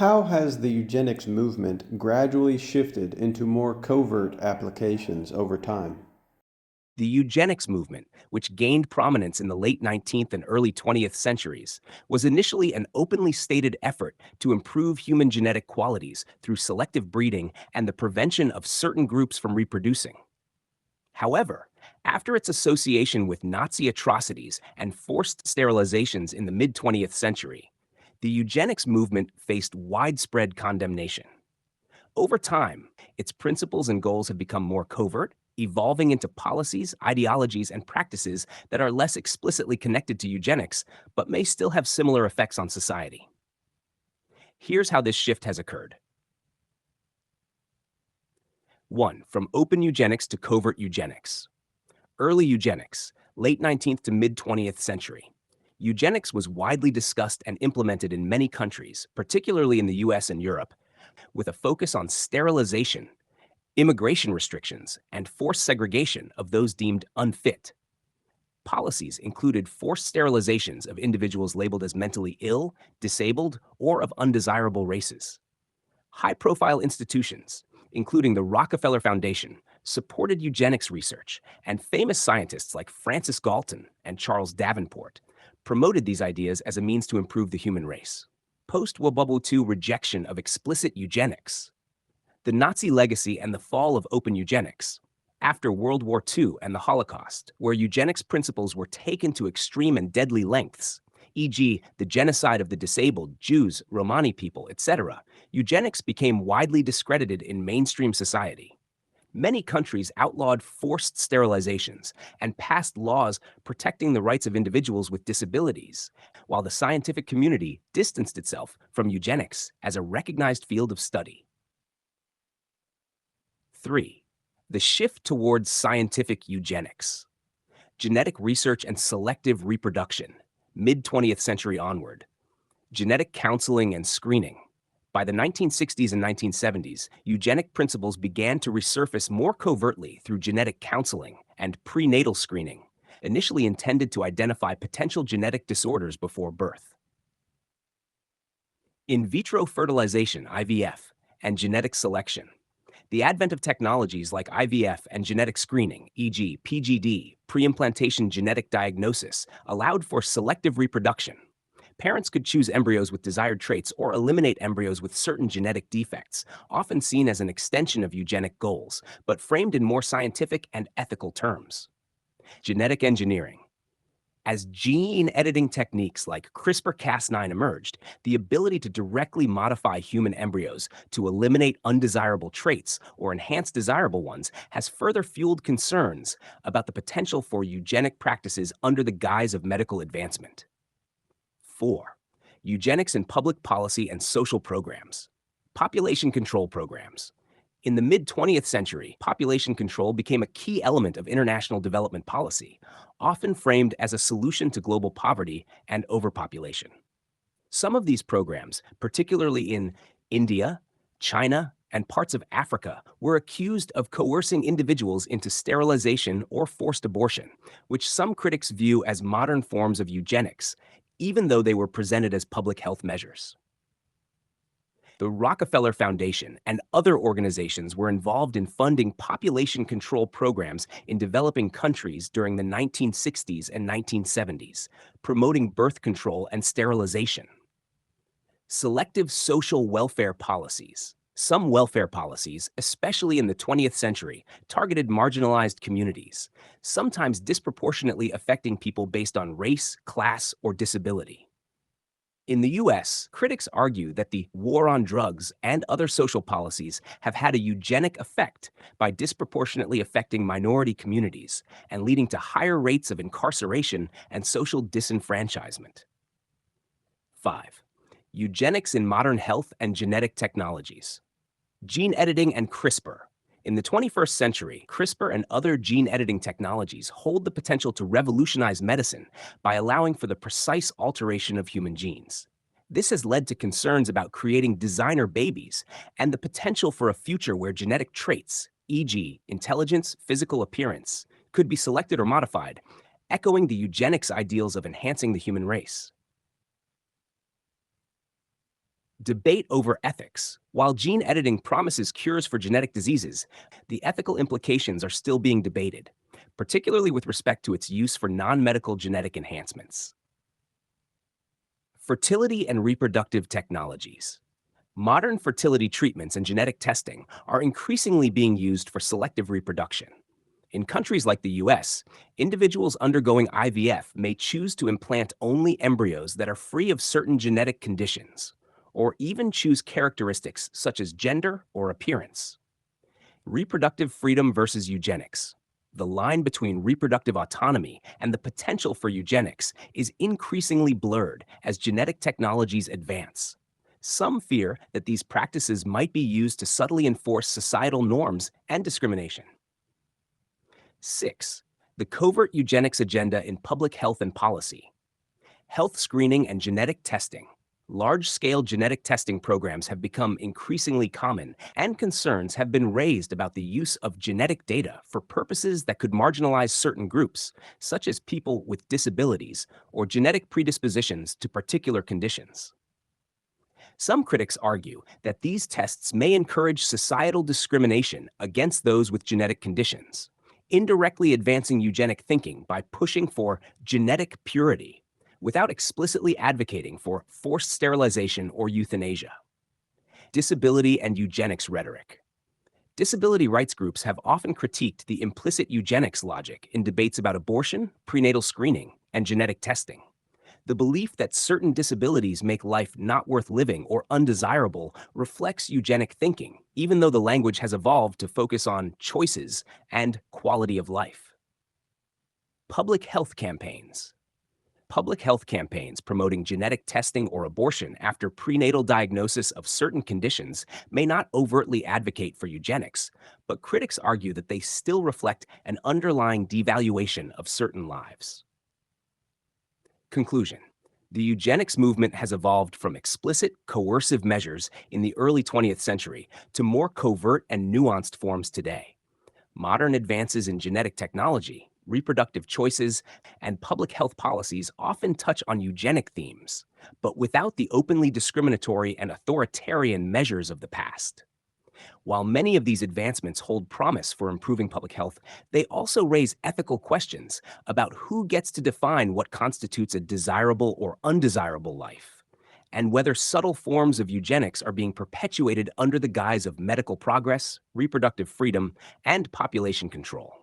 How has the eugenics movement gradually shifted into more covert applications over time? The eugenics movement, which gained prominence in the late 19th and early 20th centuries, was initially an openly stated effort to improve human genetic qualities through selective breeding and the prevention of certain groups from reproducing. However, after its association with Nazi atrocities and forced sterilizations in the mid 20th century, the eugenics movement faced widespread condemnation. Over time, its principles and goals have become more covert, evolving into policies, ideologies, and practices that are less explicitly connected to eugenics, but may still have similar effects on society. Here's how this shift has occurred. 1. From open eugenics to covert eugenics. Early eugenics, late 19th to mid 20th century. Eugenics was widely discussed and implemented in many countries, particularly in the US and Europe, with a focus on sterilization, immigration restrictions, and forced segregation of those deemed unfit. Policies included forced sterilizations of individuals labeled as mentally ill, disabled, or of undesirable races. High-profile institutions, including the Rockefeller Foundation, supported eugenics research, and famous scientists like Francis Galton and Charles Davenport promoted these ideas as a means to improve the human race. Post-World War II rejection of explicit eugenics, the Nazi legacy and the fall of open eugenics. After World War II and the Holocaust, where eugenics principles were taken to extreme and deadly lengths, e.g., the genocide of the disabled, Jews, Romani people, etc., eugenics became widely discredited in mainstream society. Many countries outlawed forced sterilizations and passed laws protecting the rights of individuals with disabilities, while the scientific community distanced itself from eugenics as a recognized field of study. 3. The shift towards scientific eugenics. Genetic research and selective reproduction, mid 20th century onward. Genetic counseling and screening. By the 1960s and 1970s, eugenic principles began to resurface more covertly through genetic counseling and prenatal screening, initially intended to identify potential genetic disorders before birth. In vitro fertilization, IVF, and genetic selection. The advent of technologies like IVF and genetic screening, e.g., PGD, pre-implantation genetic diagnosis, allowed for selective reproduction. Parents could choose embryos with desired traits or eliminate embryos with certain genetic defects, often seen as an extension of eugenic goals, but framed in more scientific and ethical terms. Genetic engineering. As gene editing techniques like CRISPR-Cas9 emerged, the ability to directly modify human embryos to eliminate undesirable traits or enhance desirable ones has further fueled concerns about the potential for eugenic practices under the guise of medical advancement. 4. Eugenics in public policy and social programs. Population control programs. In the mid 20th century, population control became a key element of international development policy, often framed as a solution to global poverty and overpopulation. Some of these programs, particularly in India, China, and parts of Africa, were accused of coercing individuals into sterilization or forced abortion, which some critics view as modern forms of eugenics, even though they were presented as public health measures. The Rockefeller Foundation and other organizations were involved in funding population control programs in developing countries during the 1960s and 1970s, promoting birth control and sterilization. Selective social welfare policies. Some welfare policies, especially in the 20th century, targeted marginalized communities, sometimes disproportionately affecting people based on race, class, or disability. In the US, critics argue that the war on drugs and other social policies have had a eugenic effect by disproportionately affecting minority communities and leading to higher rates of incarceration and social disenfranchisement. 5. Eugenics in modern health and genetic technologies. Gene editing and CRISPR. In the 21st century, CRISPR and other gene editing technologies hold the potential to revolutionize medicine by allowing for the precise alteration of human genes. This has led to concerns about creating designer babies and the potential for a future where genetic traits, e.g., intelligence, physical appearance, could be selected or modified, echoing the eugenics ideals of enhancing the human race. Debate over ethics. While gene editing promises cures for genetic diseases, the ethical implications are still being debated, particularly with respect to its use for non medical genetic enhancements. Fertility and reproductive technologies. Modern fertility treatments and genetic testing are increasingly being used for selective reproduction. In countries like the US, individuals undergoing IVF may choose to implant only embryos that are free of certain genetic conditions, or even choose characteristics such as gender or appearance. Reproductive freedom versus eugenics. The line between reproductive autonomy and the potential for eugenics is increasingly blurred as genetic technologies advance. Some fear that these practices might be used to subtly enforce societal norms and discrimination. 6. The covert eugenics agenda in public health and policy. Health screening and genetic testing. Large-scale genetic testing programs have become increasingly common, and concerns have been raised about the use of genetic data for purposes that could marginalize certain groups, such as people with disabilities or genetic predispositions to particular conditions. Some critics argue that these tests may encourage societal discrimination against those with genetic conditions, indirectly advancing eugenic thinking by pushing for genetic purity without explicitly advocating for forced sterilization or euthanasia. Disability and eugenics rhetoric. Disability rights groups have often critiqued the implicit eugenics logic in debates about abortion, prenatal screening, and genetic testing. The belief that certain disabilities make life not worth living or undesirable reflects eugenic thinking, even though the language has evolved to focus on choices and quality of life. Public health campaigns. Public health campaigns promoting genetic testing or abortion after prenatal diagnosis of certain conditions may not overtly advocate for eugenics, but critics argue that they still reflect an underlying devaluation of certain lives. Conclusion. The eugenics movement has evolved from explicit, coercive measures in the early 20th century to more covert and nuanced forms today. Modern advances in genetic technology, reproductive choices, and public health policies often touch on eugenic themes, but without the openly discriminatory and authoritarian measures of the past. While many of these advancements hold promise for improving public health, they also raise ethical questions about who gets to define what constitutes a desirable or undesirable life, and whether subtle forms of eugenics are being perpetuated under the guise of medical progress, reproductive freedom, and population control.